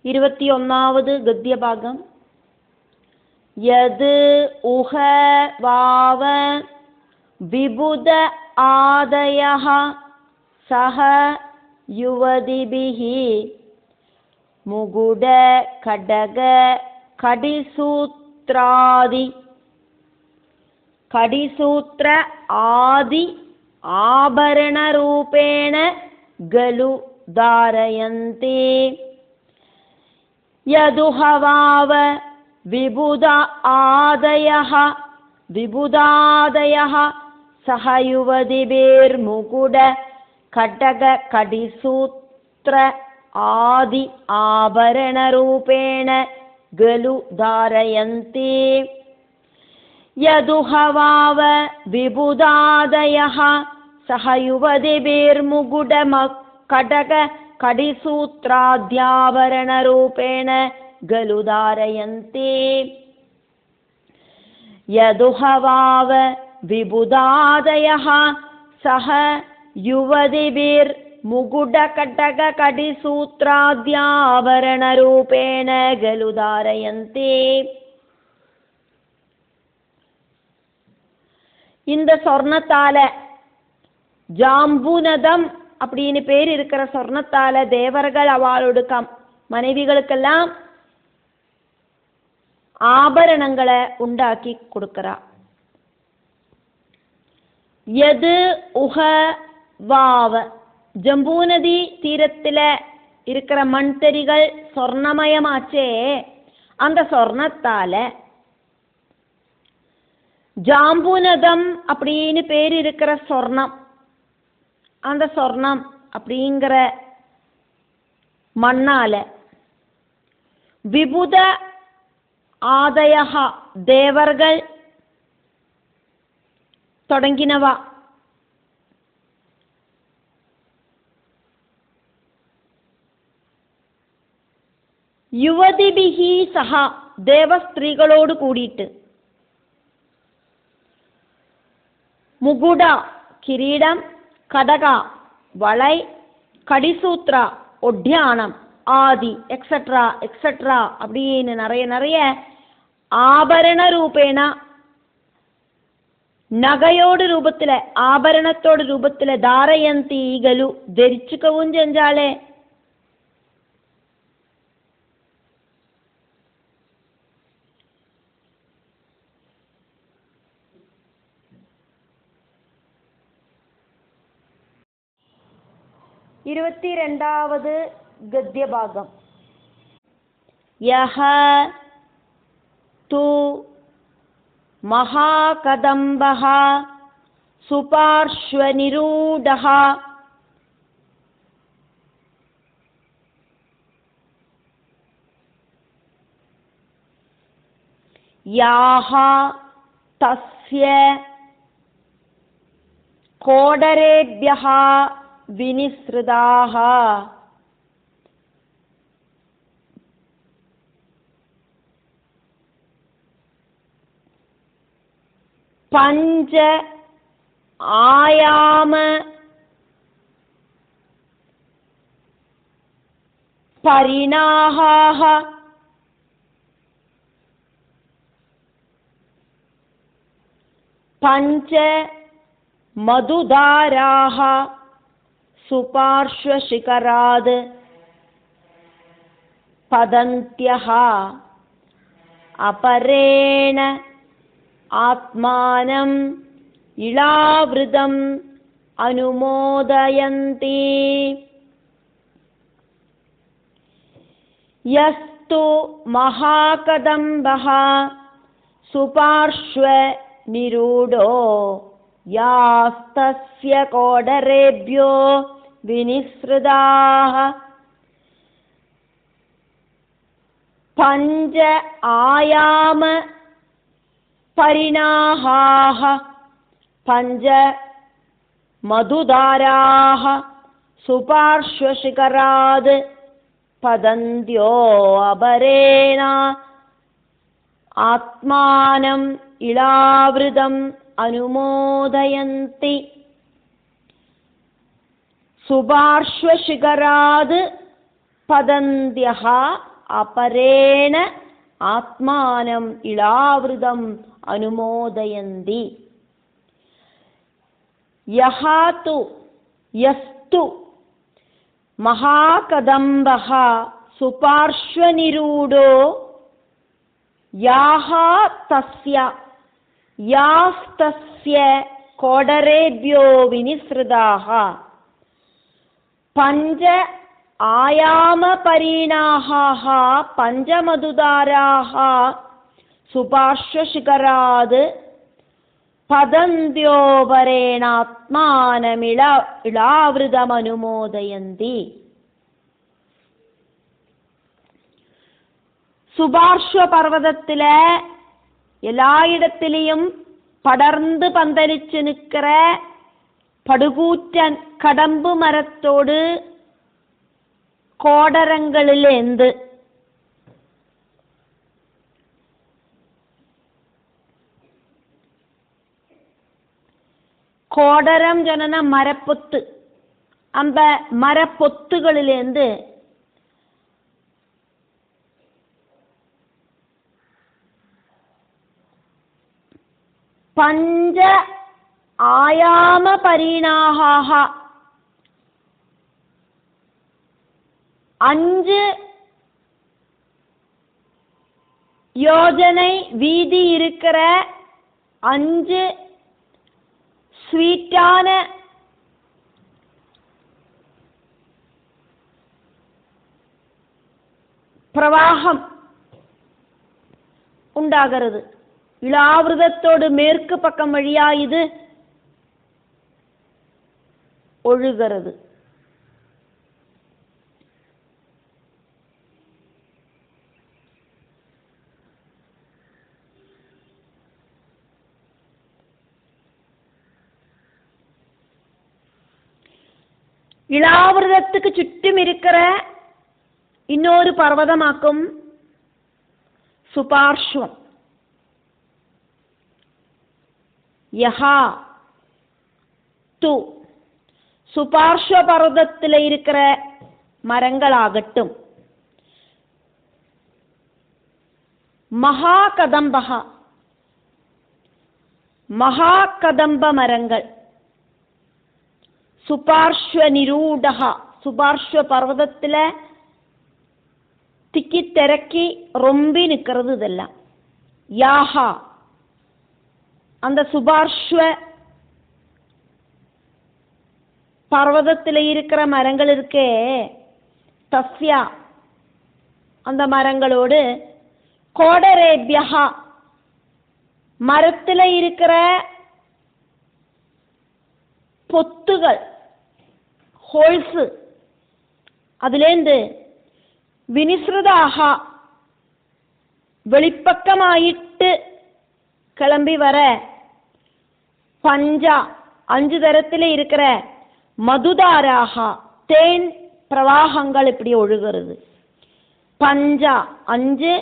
21ാவது ഗദ്യഭാഗം. യത് ഉഹ വാവ വിബുധ ആദയഃ സഹ യുവതിഭിഃ മുകുട ഖഡഗ കടിസൂത്രാദി കടിസൂത്ര ആദി ആഭരണരൂപേണ ഗലു ധാരയന്തി. യദുഹവാവ വിബുധ ആദയഃ സഹ യുവതിഭിർമുകുട ഖഡഗ കടിസൂത്ര ആദി ആഭരണരൂപേണ ഗലു ധാരയന്തി. യദുഹവാവ വിബുധാദയഃ സഹ യുവതിഭിർമുകുട ഖഡഗ കടിസൂത്രാദ്യാഭരണരൂപേണ ഗലു ധാരയന്തി. യദുഹവാവ വിബുധാദയഃ സഹ യുവതിഭിർമുകുട ഖഡഗ കടിസൂത്രാദ്യാഭരണരൂപേണ ഗലു ധാരയന്തി. இந்த சொர்ணத்தால ஜாம்புனதம் அப்படின்னு பேர் இருக்கிற சொர்ணத்தால தேவர்கள் அவளோட மனைவிகளுக்கெல்லாம் ஆபரணங்களை உண்டாக்கி கொடுக்கிறா. யது உஹ வாவ ஜம்பூ நதி தீரத்துல இருக்கிற மண்தரிகள் சொர்ணமயமாச்சே, அந்த சொர்ணத்தால ஜாம்புனதம் அப்படின்னு பேர் இருக்கிற சொர்ணம், அந்த சொர்ணம் அப்படிங்கிற மண்ணால விபுத ஆதயா தேவர்கள் தொடங்கினவா. யுவதிபிஹி சஹா தேவஸ்திரீகளோடு கூடிட்டு. முகுட கிரீடம், கடகா வளை, கடிசூத்ரா ஒட்டியானம், ஆதி எக்ஸட்ரா எக்ஸட்ரா அப்படின்னு நிறைய ஆபரண ரூபேனா நகையோடு ரூபத்தில் ஆபரணத்தோடு ரூபத்தில் தாரயந்தீகலு ധരിച്ചുകവും செஞ்சாலே. ഇരുപത്തിരണ്ടാவது ഗദ്യഭാഗം. യഹ തു മഹാകദംബഃ സുപാർശ്വനിരൂഢഃ യാഹ തസ്യ കോടരേഭ്യഃ വിനിസൃതാഃ പഞ്ച ആയാമ പരിണാഹാഃ പഞ്ച മധുധാരാഃ സുപാർശ്വശിഖരാത് പതന്ത്യഃ അപരേണ ആത്മാനം ഇളാവൃതം അനുമോദയന്തി. യസ്തു മഹാകദംബഃ സുപാർശ്വനിരൂഢോ യാസ്തസ്യ കോടരേഭ്യോ വിനിസൃതാഃ പഞ്ച ആയാമ പരിണാഹാഃ പഞ്ച മധുധാരാഃ സുപാർശ്വശിഖരാത് പതന്ത്യോ അപരേണ ആത്മാനം ഇളാവൃതം അനുമോദയന്തി. സുപാർശ്വശിഖരാത് പതന്ത്യഃ അപരേണ ആത്മാനം ഇളാവൃതം അനുമോദയന്തി. യസ്തു മഹാകദംബഃ സുപാർശ്വനിരൂഢോ യാസ്തസ്യ കോടരേഭ്യോ വിനിസൃതാഃ പഞ്ച ആയാമപരിണാഹാഃ പഞ്ചമധുധാരാഃ സുപാർശ്വശിഖരാത് പതന്ത്യോപരേണാത്മാനമിളാവൃതമനുമോദയന്തി. സുപാർശ്വപർവ്വതത്തിലെ എല്ലായിടത്തിലെയും പടർந்து പന്തലിച്ച് നിൽக்கிற படுகூற்றன் கடம்பு மரத்தோடு கோடரங்களிலேந்து கோடரம் சொன்னா மரப்பொத்து, அந்த மரப்பொத்துகளிலேந்து பஞ்ச ஆயாம பரிணாஹாஹ 5 யோஜனை வீதி இருக்கிற 5 ஸ்வீட்டான பிரவாகம் உண்டாகிறது. இளாவிரதத்தோடு மேற்கு பக்கம் வழியா இது ஒழுகிறது. இளாவிரதத்துக்கு சுற்றும் இருக்கிற இன்னொரு பர்வதமாக்கும் சுபார்ஷ்வம். யஹா து சுபார்ஷ்வ பர்வதத்தில் இருக்கிற மரங்களாகட்டும், மகாகதம்பஹ மகாகதம்ப மரங்கள், சுபார்ஷ்வ நிரூடஹ சுபார்ஷ்வ பர்வதத்தில் திக்கி திரக்கி ரொம்பி நிற்கிறது. இதெல்லாம் யாஹா அந்த சுபார்ஷ்வ பர்வதத்தில் இருக்கிற மரங்கள் இருக்கே, தஸ்யா அந்த மரங்களோடு கோடரேபியா மரத்தில் இருக்கிற பொத்துகள் ஹோல்ஸ் அதிலேந்து வினிஸ்ருதாக வெளிப்பக்கமாயிட்டு கிளம்பி வர பஞ்சா 5 தரத்தில் இருக்கிற மதுதாராக தேன் பிரவாகங்கள் இப்படி ஒழுகிறது. பஞ்சா 5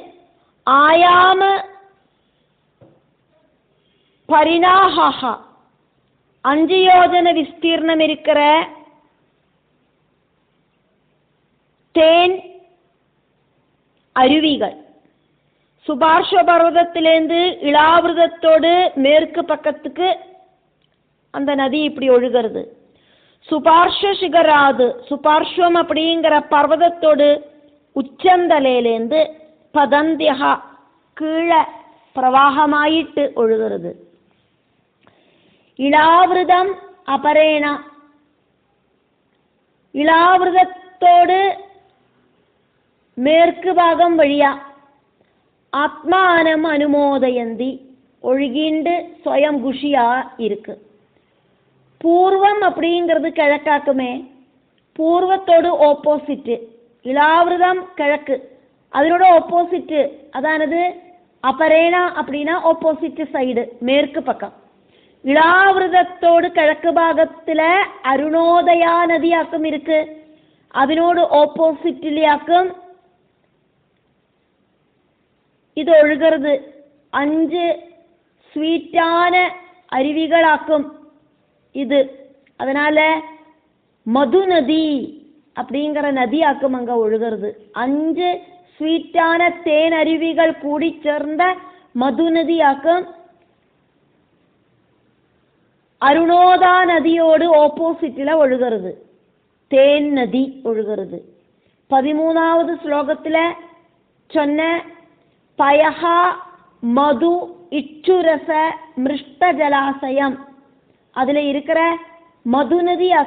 ஆயாம பரிணாஹ 5 யோஜன விஸ்தீர்ணம் இருக்கிற தேன் அருவிகள். சுபார்ஷ்வ பர்வதத்திலேருந்து இளாவிரதத்தோடு மேற்கு பக்கத்துக்கு அந்த நதி இப்படி ஒழுகிறது. சுபார்ஷ்வ சிகராது சுபார்ஷ்வம் அப்படிங்கிற பர்வதத்தோடு உச்சந்தலையிலேருந்து பதந்தியா கீழே பிரவாகமாயிட்டு ஒழுகிறது. இளாவிரதம் அபரேணா இளாவிரதத்தோடு மேற்கு பாகம் வழியா ஆத்மானம் அனுமோதயந்தி ஒழுகிண்டு சுயம் குஷியா இருக்கு. பூர்வம் அப்படிங்கிறது கிழக்காக்குமே, பூர்வத்தோடு ஓப்போசிட்டு. இளாவிரதம் கிழக்கு, அதனோட ஓப்போசிட்டு அதானது அபரேணா அப்படின்னா ஓப்போசிட் சைடு மேற்கு பக்கம். இளாவிரதத்தோடு கிழக்கு பாகத்தில் அருணோதயா நதியாக்கும் இருக்கு, அதனோடு ஓப்போசிட்லியாக்கும் இது ஒழுகிறது. 5 ஸ்வீட்டான அருவிகளாக்கும் இது. அதனால மது நதி அப்படிங்கிற நதியாக்கும் அங்க ஒழுகிறது. 5 സ്വീറ്റാன തേനരുവികൾ കൂടിച്ചേർந்த മധുനദിയാക്കും. அருணோதா நதியோடு ஆப்போசிட்டில் ஒழுகிறது, தேன் நதி ஒழுகிறது. 13வது ஸ்லோகத்தில் சொன்ன பயஹா மது இச்சுரச மிருஷ்ட ஜலாசயம் அதில் இருக்கிற மதுநதியை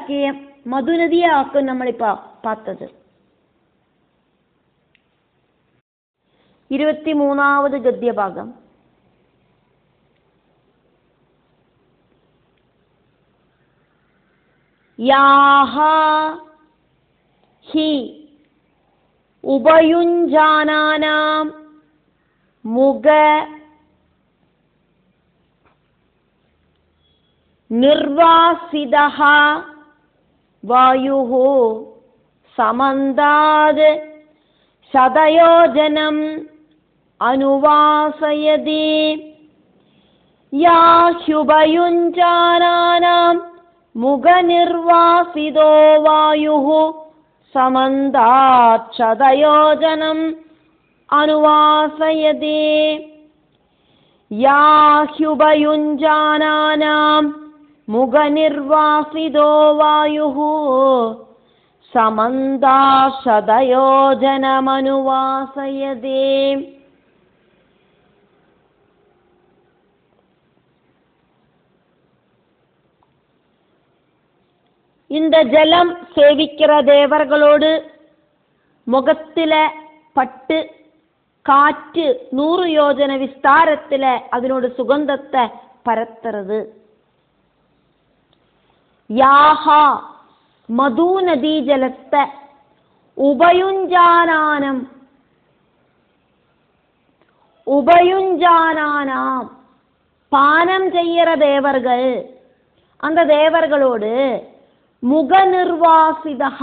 ஆக்கும் நம்ம இப்போ பார்த்தது. 23வது கத்திய பாகம். யாஹா ஹி உபயுஞ்சானானாம் முக நிர்வாசிதஹ வாயுஹு சமந்தாத் சதயோஜனம் அனுவாசயதி. யாஹ்யுபயுஞ்சானானாம் முகநிர்வாசிதோ வாயுஹு சமந்தாத் சதயோஜனம் அனுவாசயதி. யாஹ்யுபயுஞ்சானானாம் முகநிர்வாசிதோ வாயுஹு சமந்தாத் சதயோஜனம் அனுவாசயதி. இந்த ஜலம் சேவிக்கிற தேவர்களோடு முகத்தில் பட்டு காற்று 100 யோஜன விஸ்தாரத்தில் அதனோட சுகந்தத்தை பரத்துறது. யாஹா மது நதி ஜலத்தை உபயுஞ்சானானாம் பானம் செய்கிற தேவர்கள், அந்த தேவர்களோடு முகநிர்வாசிதஹ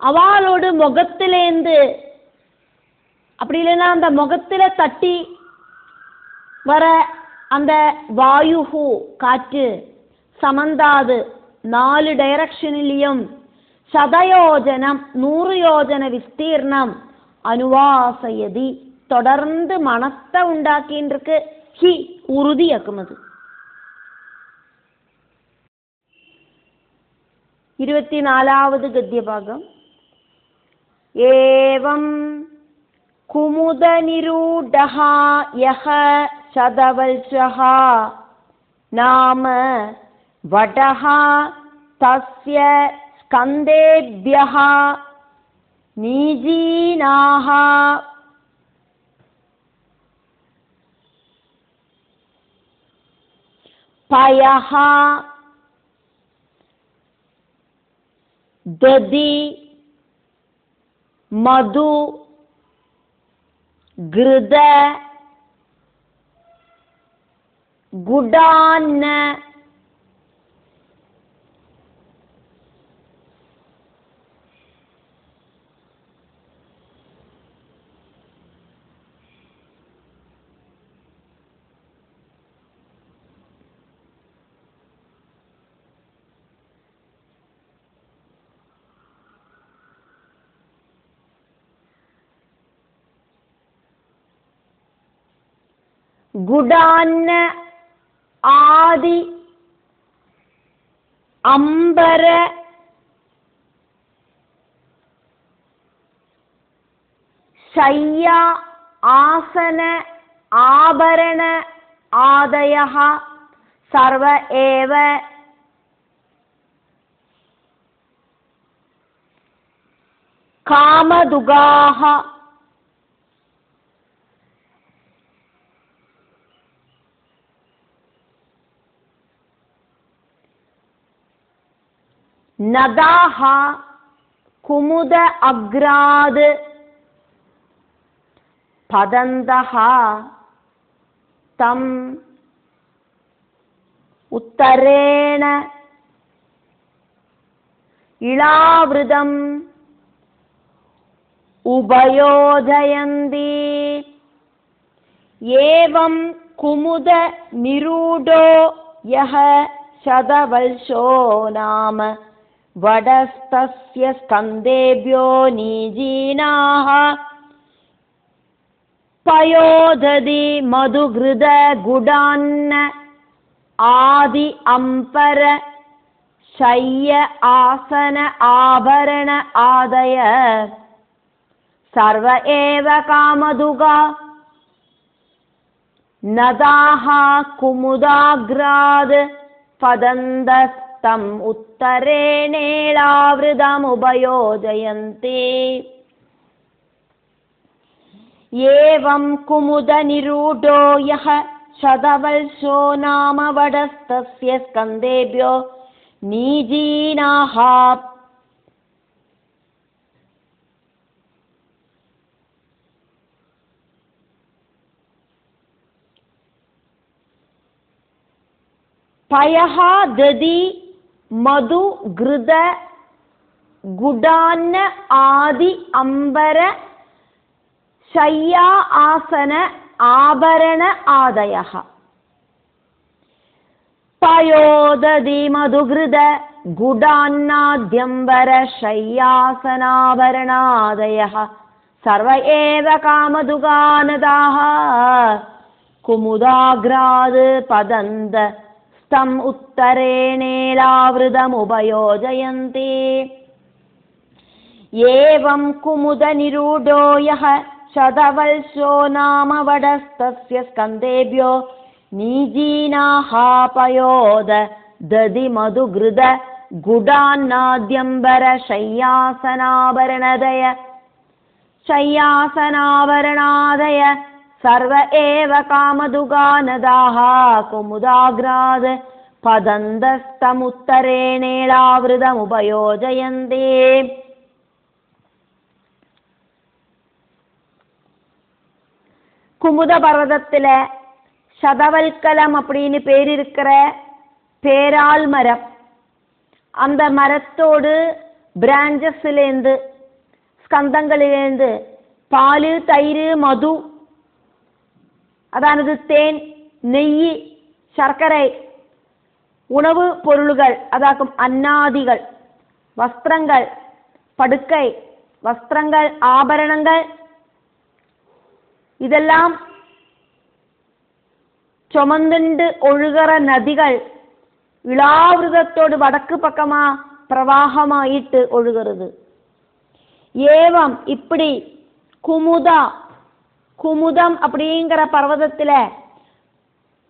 அவளோடு முகத்திலேந்து, அப்படி இல்லைன்னா அந்த முகத்தில தட்டி வர அந்த வாயுஹு காற்று, சமந்தாது 4 டைரக்ஷனிலையும், சதயோஜனம் 100 யோஜன விஸ்தீர்ணம், அனுவாசயதி தொடர்ந்து மனத்தை உண்டாக்கின்றிருக்கு. ஹி உறுதியாக்குமது. 24வது கத்திய பாகம். ஏவம் குமுத நிரூடஹ யஹ சதவல்சஹ நாம வடஹ தஸ்ய ஸ்கந்தேப்யஹ நீஜீனாஹ பயஹ ததி மது கிருத குடான்ன குடான்ன ஆதி அம்பர சய்யா ஆசன ஆபரண ஆதயः சர்வ ஏவ காமதுகாः நதாஹ குமுத அக்ராத் பதந்தஹ தம் உத்தரேண இளாவிருதம் உபயோஜயந்தி. ஏவம் குமுத நிரூடோ யஹ சதவல்சோ நாம वडस्तस्य स्कन्देभ्यो नीजीनाः पयोदधि मधुघृद गुडान्न आदि अंपर शय्य आसन आभरण आदय सर्व एव कामधुगा नदाः कुमुदाग्राद् पदन्दस्तम् उत्तरेणेलावृतमुपयोजयन्ति एवं कुमुदनिरूढो यः शतवल्शो नाम वडस्तस्य स्कन्देभ्यो नीजीनाः पयः दधि मधु घृत गुडान्न आदि अंबर शय्या आसन आभरण आदयः पयोदधि मधुघृत गुडान्नाद्यंबर शय्यासनाभरणादयः सर्व एव कामधुगानदाः कुमुदाग्राद् पदन्द तम् उत्तरेणेलावृतमुपयोजयन्ति एवं कुमुदनिरूढो यः शतवल्शो नाम वडस्तस्य स्कन्देभ्यो नीजीनाः पयोदधि मधुघृत गुडान्नाद्यंबर शय्यासनाभरणादय सर्व एव कामधुगानदाः कुमुदाग्राद् पदन्दस्तमुत्तरेणेलावृतमुपयोजयन्ति குமுத பர்வதத்துல சதவல்கலம் அப்படின்னு பேர் இருக்கிற பேரால் மரம், அந்த மரத்தோடு பிராஞ்சஸ்லேருந்து ஸ்கந்தங்களிலேருந்து பால் தயிர் மது, அதானது தேன் நெய் சர்க்கரை உணவு பொருள்கள் அதாக்கும் அன்னாதிகள், வஸ்திரங்கள் படுக்கை வஸ்திரங்கள் ஆபரணங்கள் இதெல்லாம் சுமந்துண்டு ஒழுகிற நதிகள் இளாவிரதத்தோடு வடக்கு பக்கமா பிரவாகமாயிட்டு ஒழுகிறது. ஏவம் இப்படி குமுதம் அப்படிங்கிற பர்வதத்துல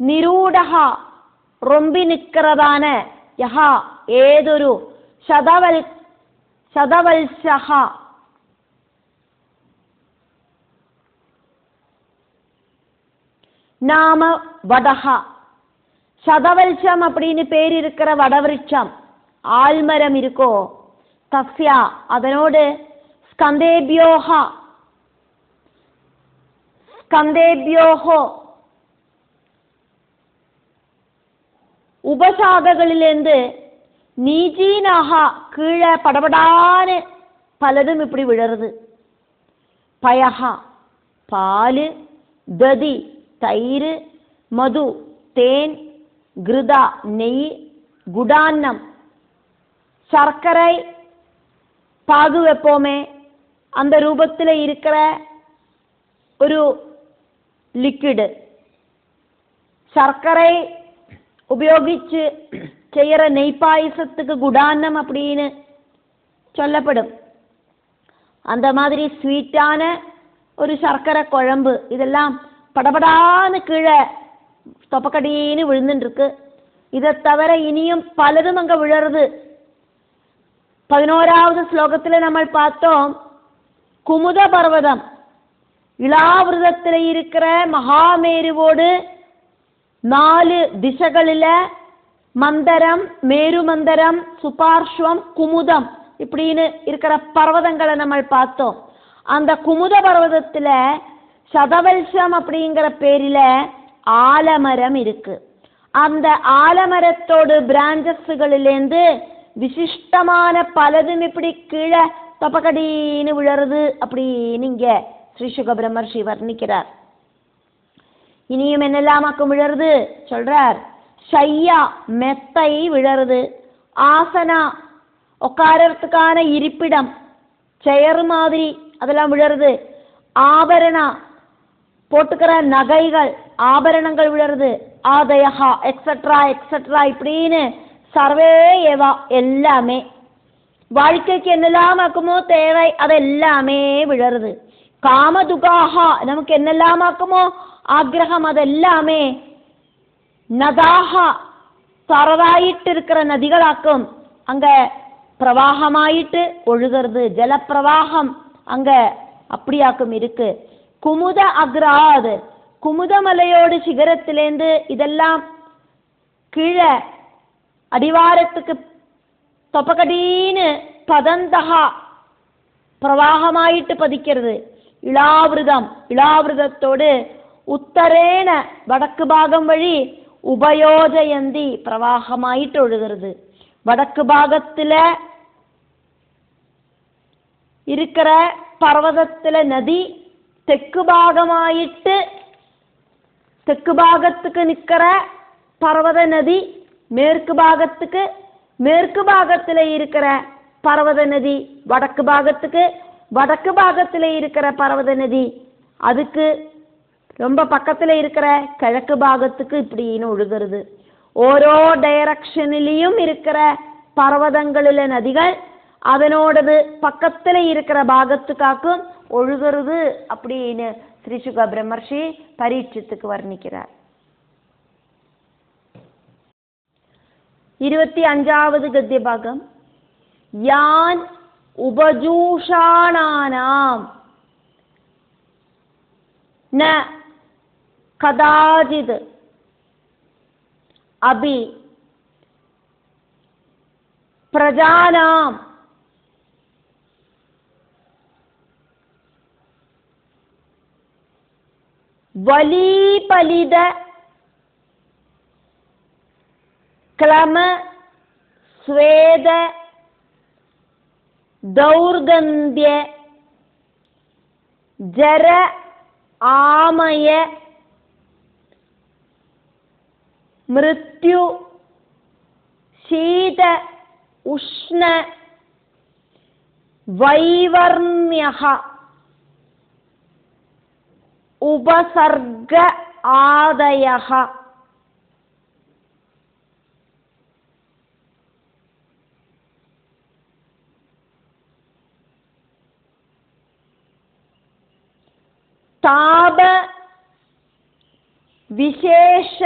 நிரூடகா ரொம்பி நிற்கிறதான யஹா ஏதொரு சதவல்சஹா நாம வடஹா, சதவல்சம் அப்படின்னு பேர் இருக்கிற வடவிருட்சம் ஆல்மரம் இருக்கோ தஸ்யா அதனோடு ஸ்கந்தேபியோஹோ உபசாதகளிலிருந்து நீஜீனாகா கீழே படபடான்னு பலதும் இப்படி விழருது. பயஹா பால், ததி தயிர், மது தேன், கிருதா நெய், குடான்னம் சர்க்கரை பாகு வைப்போமே அந்த ரூபத்தில் இருக்கிற ஒரு லிக்விഡ്, சர்க்கரை உபயோகிச்சு செய்யற நெய் பாயசத்துக்கு குடான்னம் அப்படின்னு சொல்லப்படும். அந்த மாதிரி ஸ்வீட்டான ஒரு சர்க்கரை குழம்பு இதெல்லாம் படபடான்னு கீழே தொப்பக்கடின்னு விழுந்துட்டு இருக்கு. இதை தவிர இனியும் பலதும் அங்க விழறது. 11வது ஸ்லோகத்துல நம்ம பார்த்தோம், குமுத பர்வதம் இளாவிரதத்தில் இருக்கிற மகாமேருவோடு 4 திசைகளில மந்தரம், மேரு மந்தரம், சுபார்ஷ்வம், குமுதம் இப்படின்னு இருக்கிற பர்வதங்களை நம்ம பார்த்தோம். அந்த குமுத பர்வதத்துல சதவல்சம் அப்படிங்கிற பேரில ஆலமரம் இருக்கு. அந்த ஆலமரத்தோடு பிராஞ்சஸ்களிலேருந்து விசிஷ்டமான பலதும் இப்படி கீழே தொப்பக்கடின்னு விழறது அப்படின்னு இங்க ஸ்ரீ சுக பிரம்மர்ஷி வர்ணிக்கிறார். இனியும் என்னெல்லாமாக்கும் விழறது சொல்றார். ஷையா மெத்தை விழறது, ஆசனா உட்காரத்துக்கான இருப்பிடம், சேர் மாதிரி அதெல்லாம் விழறது. ஆபரண போட்டுக்கிற நகைகள், ஆபரணங்கள் விழறது. ஆதயஹா எக்ஸட்ரா எக்ஸட்ரா இப்படின்னு சர்வே ஏவா எல்லாமே வாழ்க்கைக்கு என்னெல்லாம் ஆக்குமோ தேவை அதெல்லாமே விழறது. காமதுகாஹா நமக்கு என்னெல்லாம் ஆக்குமோ ஆக்ரகம் அதெல்லாமே நதாஹா தரவாயிட்டு இருக்கிற நதிகளாக்கும் அங்க பிரவாகமாயிட்டு ஒழுகிறது. ஜலப்பிரவாகம் அங்க அப்படியாக்கும் இருக்கு. குமுத அக்ராத் குமுதமலையோடு சிகரத்திலேந்து இதெல்லாம் கீழே அடிவாரத்துக்கு தொப்பக்கடின்னு பதந்தகா பிரவாகமாயிட்டு பதிக்கிறது. இளாவிரதம் இளாவிரதத்தோடு உத்தரேன வடக்கு பாகம் வழி உபயோஜயந்தி பிரவாகமாயிட்டு ஒழுகிறது. வடக்கு பாகத்துல இருக்கிற பர்வதத்துல நதி தெற்கு பாகமாயிட்டு தெற்கு பாகத்துக்கு நிற்கிற பர்வத நதி மேற்கு பாகத்துக்கு, மேற்கு பாகத்துல இருக்கிற பர்வத நதி வடக்கு பாகத்துக்கு, வடக்கு பாகத்துல இருக்கிற பர்வத நதி அதுக்கு ரொம்ப பக்கத்துல இருக்கிற கிழக்கு பாகத்துக்கு இப்படின்னு ஒழுகிறது. ஓரோ டைரக்ஷனிலையும் இருக்கிற பர்வதங்களில நதிகள் அதனோடது பக்கத்துல இருக்கிற பாகத்துக்காக்கும் ஒழுகிறது அப்படின்னு ஸ்ரீ சுக பிரம்மர்ஷி பரீட்சித்துக்கு வர்ணிக்கிறார். 25வது கத்திய பாகம். யான் உபஜூஷாணானாம் ந கதாஜித் அபி பிரஜானாம் வலீபலித க்ளம ஸ்வேத தௌர்கந்திய ஜர ஆமய மிருத்யு சீத உஷ்ண வைவர்ண்யஹ உபசர்க ஆதயஹ தாப விசேஷ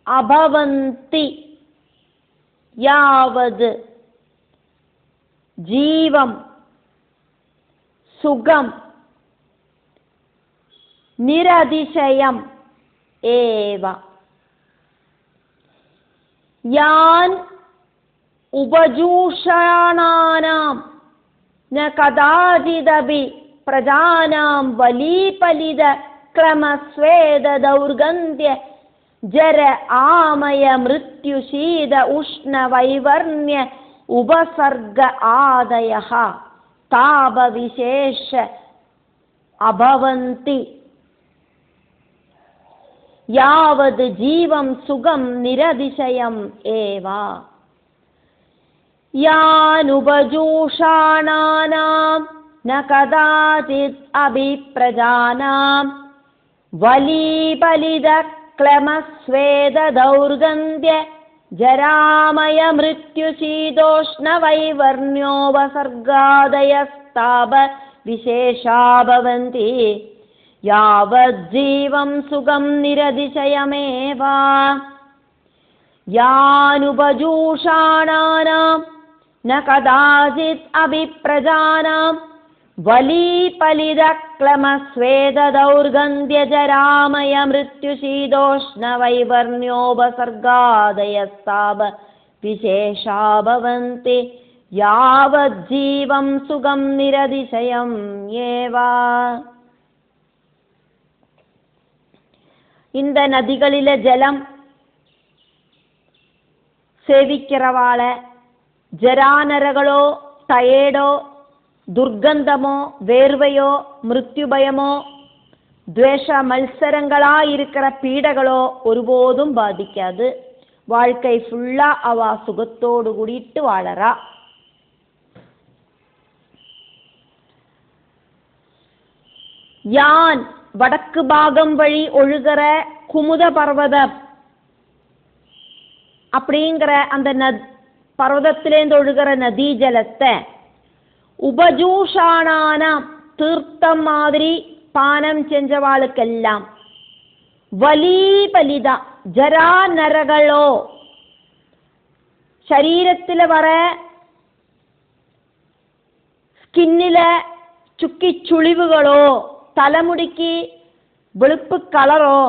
அபவந்தி யாவது ஜீவம் சுகம் நிரதிசயம் ஏவ. யான் உபஜூஷாணானாம் ந கதாஜிதபி பிரஜானாம் வலீபலித க்ளமஸ்வேத தௌர்கந்திய ஜர ஆமய மிருத்யு சீத உஷ்ண வைவர்ண்ய உபசர்க ஆதயஹ தாப விசேஷ அபவந்தி யாவது ஜீவம் சுகம் நிரதிசயம் ஏவா. யான் உபஜூஷாணானாம் ந கதாசித் அபிப்ரஜானாம் வலீபலித க்ளமஸ்வேத தௌர்கந்திய ஜராமய மிருத்யு சீதோஷ்ண வைவர்ண்யோபசர்காதயஸ்தாப விசேஷா பவந்தி யாவஜ்ஜீவம் சுகம் நிரதிசயமேவா. யானுபஜூஷாணானாம் ந கதாசித் அபிப்ரஜானாம் வலீபலித க்ளமஸ்வேத தௌர்கந்திய ஜராமய மிருத்யு சீதோஷ்ண வைவர்ண்யோபசர்காதயஸ்தாப விசேஷா பவந்தி யாவஜ்ஜீவம் சுகம் நிரதிசயம் ஏவா. இந்த நதிகளில ஜலம் சேவிக்கிறவாள ஜரானரகளோ டயேடோ துர்கந்தமோ வேர்வையோ மிருத்யுபயமோ துவேஷ மത്സരங்களா இருக்கிற பீடகளோ ஒருபோதும் பாதிக்காது. வாழ்க்கை ஃபுல்லா அவ சுகத்தோடு கூடிட்டு வாழறா. யான் வடக்கு பாகம் வழி ஒழுகிற குமுத பர்வதம் அப்படிங்கிற அந்த பர்வதத்திலேருந்து ஒழுகிற நதி ஜலத்தை உபஜூஷானான தீர்த்தம் மாதிரி பானம் செஞ்சவாளுக்கெல்லாம் வலீபலிதா ஜரா நரகளோ ശരീരത്തിൽ വர സ്കിന്നിൽ ചുക്കിച്ചുളിവുകളോ തലമുടിക്ക് വെളുപ്പ് കളറോ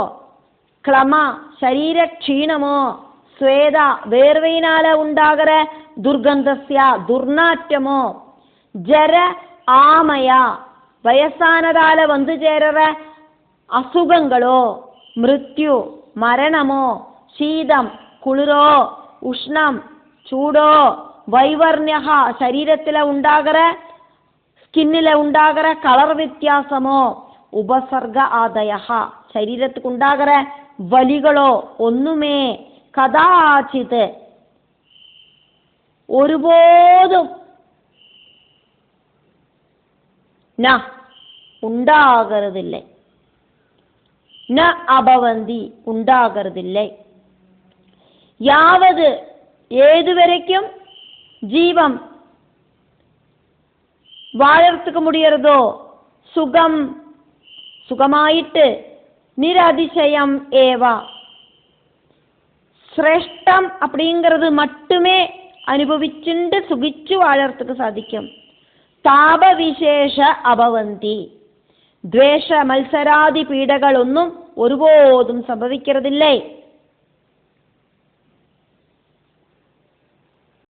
ക്ലമ ശരീരക്ഷീണമോ സ്വേദ വേർവയിനാല ഉണ്ടാകற ദുർഗന്ധസ്യ ദുർനാറ്റമോ ജര ആമയ വയസ്സാനതാല വന്നു ചേരற അസുഖങ്ങളോ മൃത്യു മരണമോ ശീതം കുളിരോ ഉഷ്ണം ചൂടോ വൈവർണ്യ ശരീരത്തിലെ ഉണ്ടാകற സ്കിന്നിലെ ഉണ്ടാകற കളർ വ്യത്യാസമോ ഉപസർഗ ആദയ ശരീരത്തിക്ക് ഉണ്ടാകற വലികളോ ഒന്നുമേ കഥാചിത് ഒരുപോതും ന ഉണ്ടാകരുതില്ലേ ന അഭവന്തി ഉണ്ടാകരുതില്ലേ യാവത് ഏതുവരയ്ക്കും ജീവം വാഴർത്തുക മുടിയറതോ സുഖമായിട്ട് നിരതിശയം ഏവ ശ്രേഷ്ഠം அப்படிங்கிறது மட்டுமே അനുഭവിച്ചുണ്ട് സുഖിച്ചു വാഴർത്തുക സാധിക്കും. താപവിശേഷ അഭവന്തി ദ്വേഷ മത്സരാദി പീഡകളൊന്നും ഒരുപോതും സംഭവിക്കരുതില്ലേ.